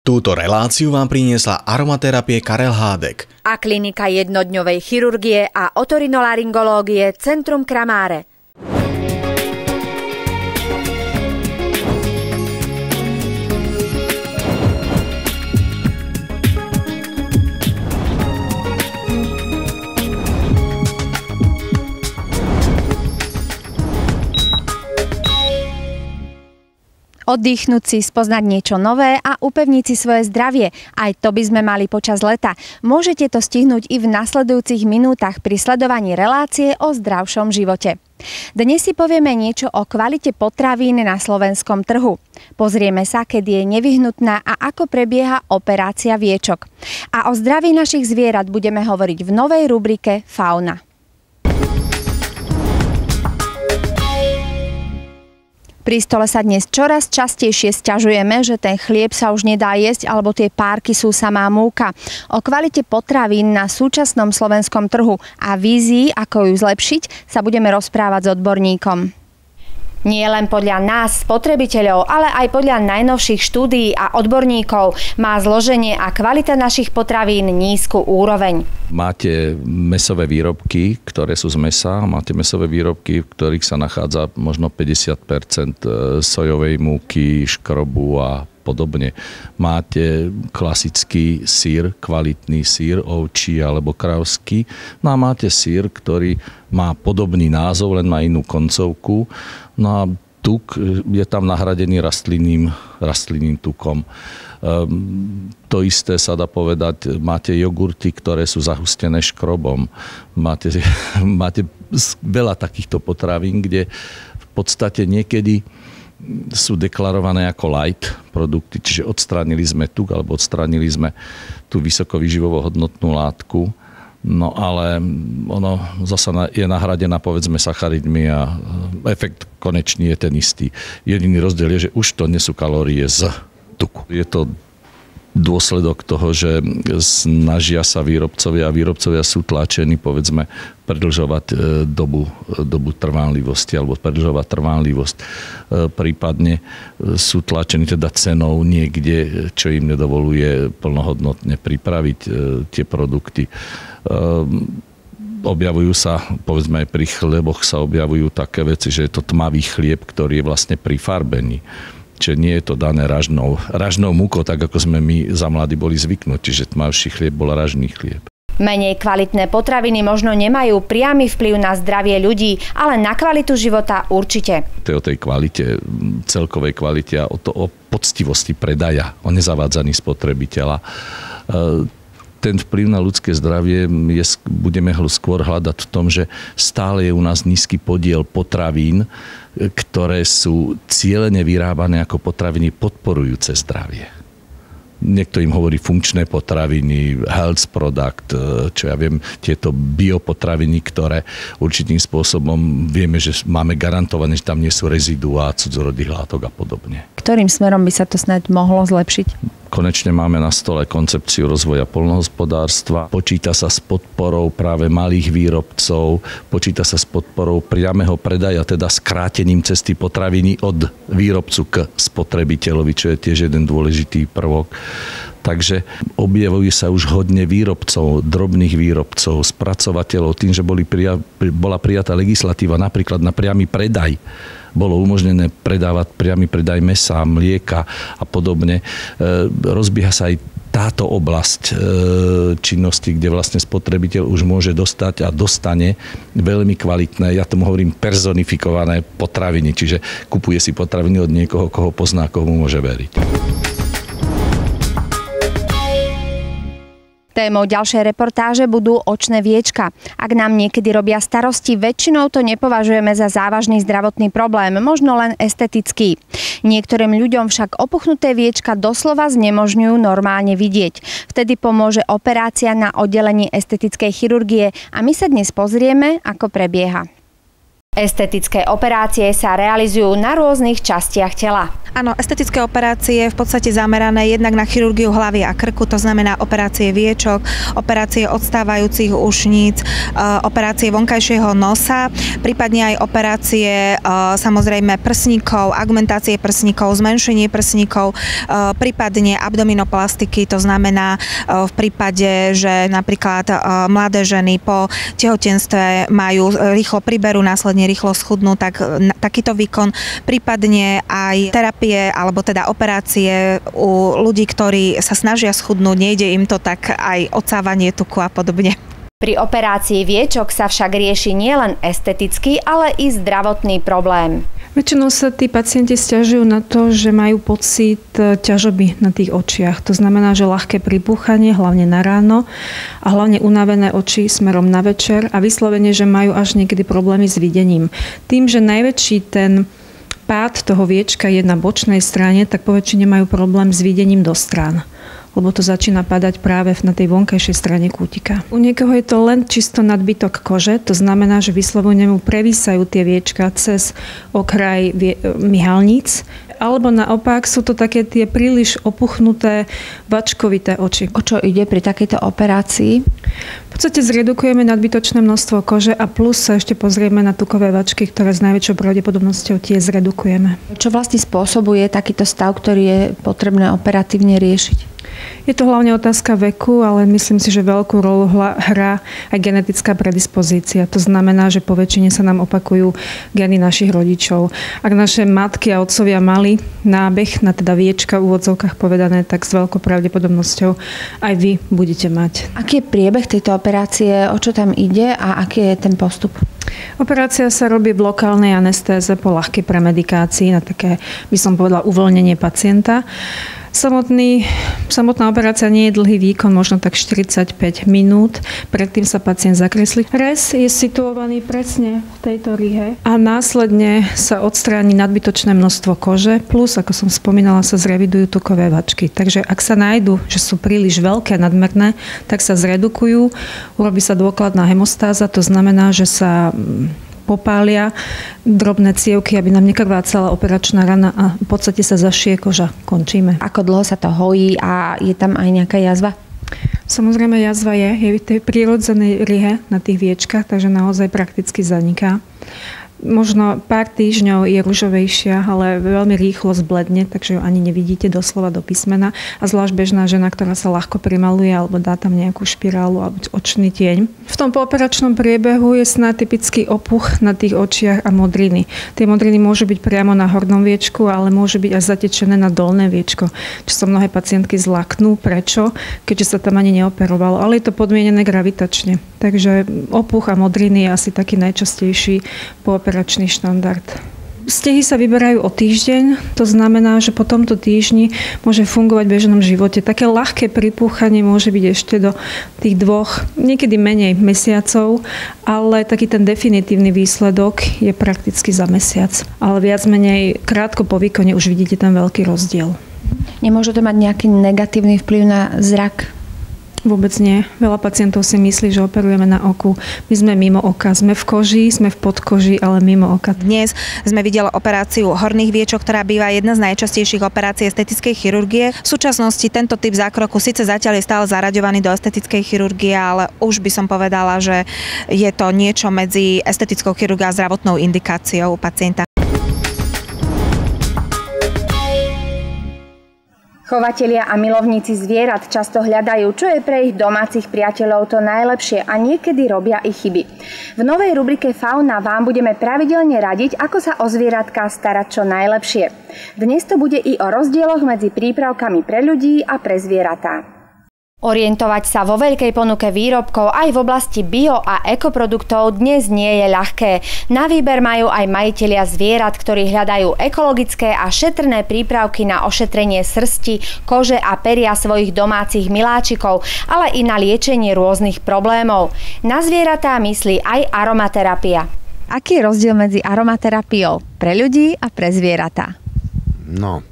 Túto reláciu vám priniesla aromaterapie Karel Hádek a klinika jednodňovej chirurgie a otorinolaryngológie Centrum Kramáre. Oddychnúť si, spoznať niečo nové a upevniť si svoje zdravie. Aj to by sme mali počas leta. Môžete to stihnúť i v nasledujúcich minútach pri sledovaní relácie o zdravšom živote. Dnes si povieme niečo o kvalite potravín na slovenskom trhu. Pozrieme sa, kedy je nevyhnutná a ako prebieha operácia viečok. A o zdraví našich zvierat budeme hovoriť v novej rubrike Fauna. Pri stole sa dnes čoraz častejšie sťažujeme, že ten chlieb sa už nedá jesť alebo tie párky sú samá múka. O kvalite potravín na súčasnom slovenskom trhu a vízii, ako ju zlepšiť, sa budeme rozprávať s odborníkom. Nie len podľa nás, spotrebiteľov, ale aj podľa najnovších štúdií a odborníkov má zloženie a kvalita našich potravín nízku úroveň. Máte mäsové výrobky, ktoré sú z mäsa, máte mäsové výrobky, v ktorých sa nachádza možno 50% sojovej múky, škrobu a podobne. Máte klasický syr, kvalitný syr, ovčí alebo kravský. No a máte syr, ktorý má podobný názov, len má inú koncovku. No a tuk je tam nahradený rastlinným tukom. To isté sa dá povedať, máte jogurty, ktoré sú zahustené škrobom. Máte veľa takýchto potravín, kde v podstate niekedy sú deklarované ako light produkty, čiže odstránili sme tuk alebo odstránili sme tú vysokovýživovo hodnotnú látku. No ale ono zasa je nahradená povedzme sacharidmi a efekt konečný je ten istý. Jediný rozdiel je, že už to nie sú kalórie z tuku. Je to dôsledok toho, že snažia sa výrobcovia sú tlačení povedzme predĺžovať dobu trvanlivosti alebo predĺžovať trvanlivosť. Prípadne sú tlačení teda cenou niekde, čo im nedovoluje plnohodnotne pripraviť tie produkty. Objavujú sa, povedzme aj pri chleboch sa objavujú také veci, že je to tmavý chlieb, ktorý je vlastne prifarbený. Čiže nie je to dané ražnou múkou, tak ako sme my za mladí boli zvyknutí, že tmavší chlieb bol ražný chlieb. Menej kvalitné potraviny možno nemajú priamy vplyv na zdravie ľudí, ale na kvalitu života určite. To je o tej kvalite, celkovej kvalite a o poctivosti predaja, o nezavádzaní spotrebiteľa. Ten vplyv na ľudské zdravie budeme skôr hľadať v tom, že stále je u nás nízky podiel potravín, ktoré sú cielene vyrábané ako potraviny podporujúce zdravie. Niekto im hovorí funkčné potraviny, health product, čo ja viem, tieto biopotraviny, ktoré určitým spôsobom vieme, že máme garantované, že tam nie sú reziduá cudzorodých látok a podobne. Ktorým smerom by sa to snáď mohlo zlepšiť? Konečne máme na stole koncepciu rozvoja poľnohospodárstva. Počíta sa s podporou práve malých výrobcov, počíta sa s podporou priameho predaja, teda skrátením cesty potraviny od výrobcu k spotrebiteľovi, čo je tiež jeden dôležitý prvok. Takže objavuje sa už hodne výrobcov, drobných výrobcov, spracovateľov, tým, že bola prijatá legislatíva napríklad na priamy predaj. Bolo umožnené predávať priamy predaj mäsa, mlieka a podobne. Rozbieha sa aj táto oblasť činnosti, kde vlastne spotrebiteľ už môže dostať a dostane veľmi kvalitné, ja tomu hovorím personifikované potraviny, čiže kupuje si potraviny od niekoho, koho pozná, komu môže veriť. Témou ďalšej reportáže budú očné viečka. Ak nám niekedy robia starosti, väčšinou to nepovažujeme za závažný zdravotný problém, možno len estetický. Niektorým ľuďom však opuchnuté viečka doslova znemožňujú normálne vidieť. Vtedy pomôže operácia na oddelení estetickej chirurgie a my sa dnes pozrieme, ako prebieha. Estetické operácie sa realizujú na rôznych častiach tela. Áno, estetické operácie v podstate zamerané jednak na chirurgiu hlavy a krku, to znamená operácie viečok, operácie odstávajúcich ušníc, operácie vonkajšieho nosa, prípadne aj operácie samozrejme prsníkov, augmentácie prsníkov, zmenšenie prsníkov, prípadne abdominoplastiky, to znamená v prípade, že napríklad mladé ženy po tehotenstve rýchlo priberú, následne rýchlo schudnú, tak takýto výkon, prípadne aj terapie alebo teda operácie u ľudí, ktorí sa snažia schudnúť, nejde im to, tak aj odsávanie tuku a podobne. Pri operácii viečok sa však rieši nielen estetický, ale i zdravotný problém. Väčšinou sa tí pacienti sťažujú na to, že majú pocit ťažoby na tých očiach. To znamená, že ľahké pripúchanie, hlavne na ráno a hlavne unavené oči smerom na večer a vyslovene, že majú až niekedy problémy s videním. Tým, že najväčší ten pád toho viečka je na bočnej strane, tak poväčšine majú problém s videním do strán, lebo to začína padať práve na tej vonkajšej strane kútika. U niekoho je to len čisto nadbytok kože, to znamená, že vyslovene mu prevísajú tie viečka cez okraj myhalníc, alebo naopak sú to také tie príliš opuchnuté vačkovité oči. O čo ide pri takejto operácii? V podstate zredukujeme nadbytočné množstvo kože a plus sa ešte pozrieme na tukové vačky, ktoré s najväčšou pravdepodobnosťou tie zredukujeme. Čo vlastne spôsobuje takýto stav, ktorý je potrebné operatívne riešiť? Je to hlavne otázka veku, ale myslím si, že veľkú rolu hrá aj genetická predispozícia. To znamená, že poväčšine sa nám opakujú gény našich rodičov. Ak naše matky a otcovia mali nábeh na teda viečka v úvodzovkách povedané, tak s veľkou pravdepodobnosťou aj vy budete mať. Aký je priebeh tejto operácie, o čo tam ide a aký je ten postup? Operácia sa robí v lokálnej anestéze po ľahkej premedikácii na také, by som povedala, uvoľnenie pacienta. Samotná operácia nie je dlhý výkon, možno tak 45 minút. Predtým sa pacient zakreslí. Rez je situovaný presne v tejto rihe a následne sa odstráni nadbytočné množstvo kože, plus, ako som spomínala, sa zrevidujú tukové vačky. Takže ak sa nájdu, že sú príliš veľké, nadmerné, tak sa zredukujú, urobí sa dôkladná hemostáza, to znamená, že sa popália drobné cievky, aby nám nekrvácala operačná rana a v podstate sa zašije koža. Končíme. Ako dlho sa to hojí a je tam aj nejaká jazva? Samozrejme jazva je v tej prírodzenej rihe na tých viečkach, takže naozaj prakticky zaniká. Možno pár týždňov je ružovejšia, ale veľmi rýchlo zbledne, takže ju ani nevidíte doslova do písmena. A zvlášť bežná žena, ktorá sa ľahko primaluje alebo dá tam nejakú špirálu alebo očný tieň. V tom pooperačnom priebehu je snáď typický opuch na tých očiach a modriny. Tie modriny môžu byť priamo na hornom viečku, ale môžu byť aj zatečené na dolné viečko, čo sa mnohé pacientky zlaknú. Prečo? Keďže sa tam ani neoperovalo. Ale je to podmienené gravitačne. Takže opuch a modriny je asi taký najčastejší pooperačný štandard. Stehy sa vyberajú o týždeň, to znamená, že po tomto týždni môže fungovať v bežnom živote. Také ľahké pripúchanie môže byť ešte do tých 2, niekedy menej mesiacov, ale taký ten definitívny výsledok je prakticky za mesiac. Ale viac menej krátko po výkone už vidíte ten veľký rozdiel. Nemôže to mať nejaký negatívny vplyv na zrak? Vôbec nie. Veľa pacientov si myslí, že operujeme na oku. My sme mimo oka. Sme v koži, sme v podkoži, ale mimo oka. Dnes sme videli operáciu horných viečok, ktorá býva jedna z najčastejších operácií estetickej chirurgie. V súčasnosti tento typ zákroku síce zatiaľ je stále zaraďovaný do estetickej chirurgie, ale už by som povedala, že je to niečo medzi estetickou chirurgiou a zdravotnou indikáciou u pacienta. Chovatelia a milovníci zvierat často hľadajú, čo je pre ich domácich priateľov to najlepšie a niekedy robia i chyby. V novej rubrike Fauna vám budeme pravidelne radiť, ako sa o zvieratka starať čo najlepšie. Dnes to bude i o rozdieloch medzi prípravkami pre ľudí a pre zvieratá. Orientovať sa vo veľkej ponuke výrobkov aj v oblasti bio a ekoproduktov dnes nie je ľahké. Na výber majú aj majitelia zvierat, ktorí hľadajú ekologické a šetrné prípravky na ošetrenie srsti, kože a peria svojich domácich miláčikov, ale i na liečenie rôznych problémov. Na zvieratá myslí aj aromaterapia. Aký je rozdiel medzi aromaterapiou pre ľudí a pre zvieratá? No,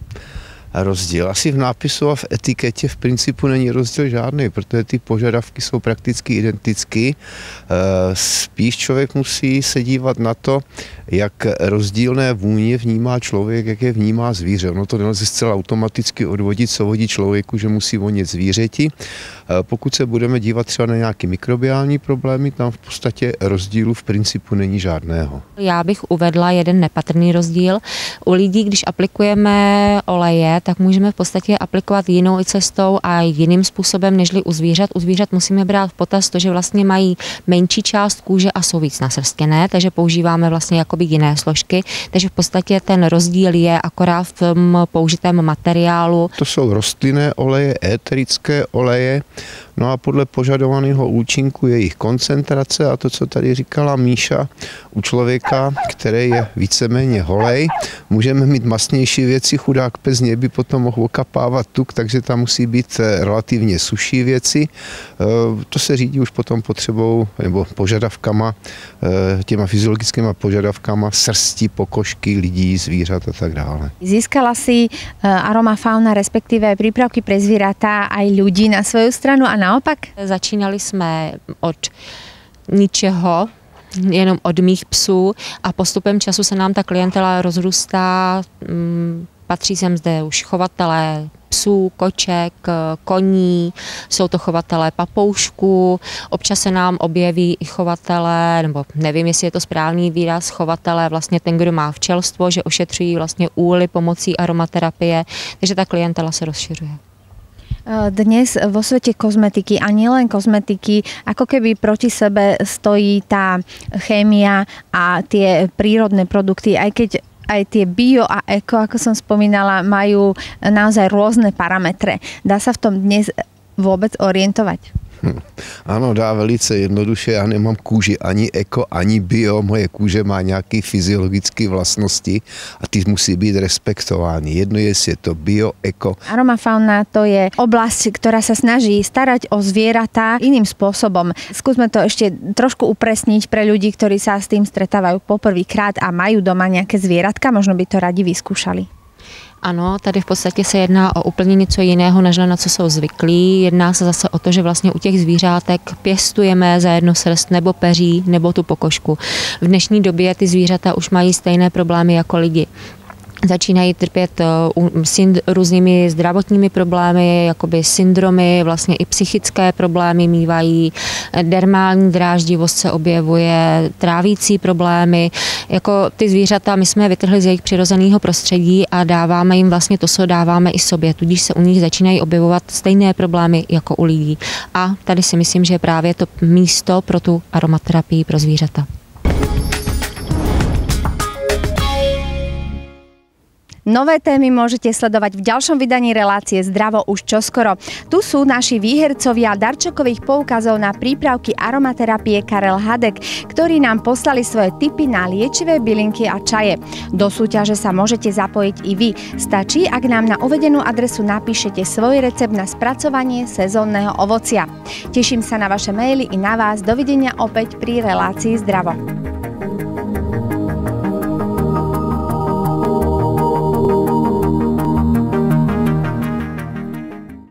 rozdíl. Asi v nápisu a v etiketě v principu není rozdíl žádný, protože ty požadavky jsou prakticky identické. Spíš člověk musí se dívat na to, jak rozdílné vůně vnímá člověk, jak je vnímá zvíře. No to nelze zcela automaticky odvodit, co vodí člověku, že musí vonět zvířeti. Pokud se budeme dívat třeba na nějaké mikrobiální problémy, tam v podstatě rozdílu v principu není žádného. Já bych uvedla jeden nepatrný rozdíl. U lidí, když aplikujeme oleje, tak můžeme v podstatě aplikovat jinou cestou a jiným způsobem, nežli u zvířat. U zvířat musíme brát v potaz to, že vlastně mají menší část kůže a jsou víc nasrstěné, takže používáme vlastně jakoby jiné složky. Takže v podstatě ten rozdíl je akorát v tom použitém materiálu. To jsou rostlinné oleje, éterické oleje, no a podle požadovaného účinku jejich koncentrace a to, co tady říkala Míša, u člověka, který je víceméně holej, můžeme mít masnější věci, chudák pes by potom mohl okapávat tuk, takže tam musí být relativně suší věci. To se řídí už potom potřebou nebo požadavkama, těma fyziologickými požadavkama srsti, pokožky, lidí, zvířat a tak dále. Získala si Aroma Fauna, respektíve prípravky pre zvieratá aj ľudí na svoju stranu a naopak? Začínali jsme od ničeho, jenom od mých psů a postupem času se nám ta klientela rozrůstá. Patří sem zde už chovatelé psů, koček, koní, jsou to chovatelé papoušků, občas se nám objeví i chovatelé, nebo nevím, jestli je to správný výraz, chovatelé, vlastně ten, kdo má včelstvo, že ošetřují vlastně úly pomocí aromaterapie, takže ta klientela se rozšiřuje. Dnes vo svete kozmetiky a nielen kozmetiky, ako keby proti sebe stojí tá chémia a tie prírodné produkty, aj keď aj tie bio a eko, ako som spomínala, majú naozaj rôzne parametre. Dá sa v tom dnes vôbec orientovať? Ano, dá velice jednoduše, já nemám kůži ani eko, ani bio, moje kůže má nějaké fyziologické vlastnosti a ty musí být respektovány. Jedno je, jestli je to bio, eko. Aroma Fauna to je oblasť, ktorá sa snaží starať o zvieratá iným spôsobom. Skúsme to ešte trošku upresniť pre ľudí, ktorí sa s tým stretávajú poprvýkrát a majú doma nejaké zvieratka, možno by to radi vyskúšali. Ano, tady v podstatě se jedná o úplně něco jiného, než na co jsou zvyklí. Jedná se zase o to, že vlastně u těch zvířátek pěstujeme za jedno srst nebo peří nebo tu pokožku. V dnešní době ty zvířata už mají stejné problémy jako lidi. Začínají trpět různými zdravotními problémy, jakoby syndromy, vlastně i psychické problémy mívají, dermální dráždivost se objevuje, trávící problémy. Jako ty zvířata, my jsme je vytrhli z jejich přirozeného prostředí a dáváme jim vlastně to, co dáváme i sobě, tudíž se u nich začínají objevovat stejné problémy jako u lidí. A tady si myslím, že je právě to místo pro tu aromaterapii pro zvířata. Nové témy môžete sledovať v ďalšom vydaní relácie Zdravo už čoskoro. Tu sú naši výhercovia darčekových poukazov na prípravky aromaterapie Karel Hadek, ktorí nám poslali svoje tipy na liečivé bylinky a čaje. Do súťaže sa môžete zapojiť i vy. Stačí, ak nám na uvedenú adresu napíšete svoj recept na spracovanie sezónneho ovocia. Teším sa na vaše maily i na vás. Dovidenia opäť pri relácii Zdravo.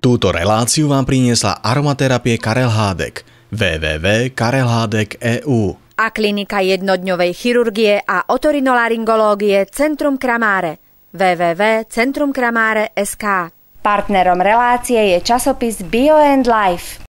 Túto reláciu vám priniesla aromaterapie Karel Hádek. www.karelhadek.eu a klinika jednodňovej chirurgie a otorinolaryngológie Centrum Kramáre. www.centrumkramáre.sk. Partnerom relácie je časopis Bio & Life.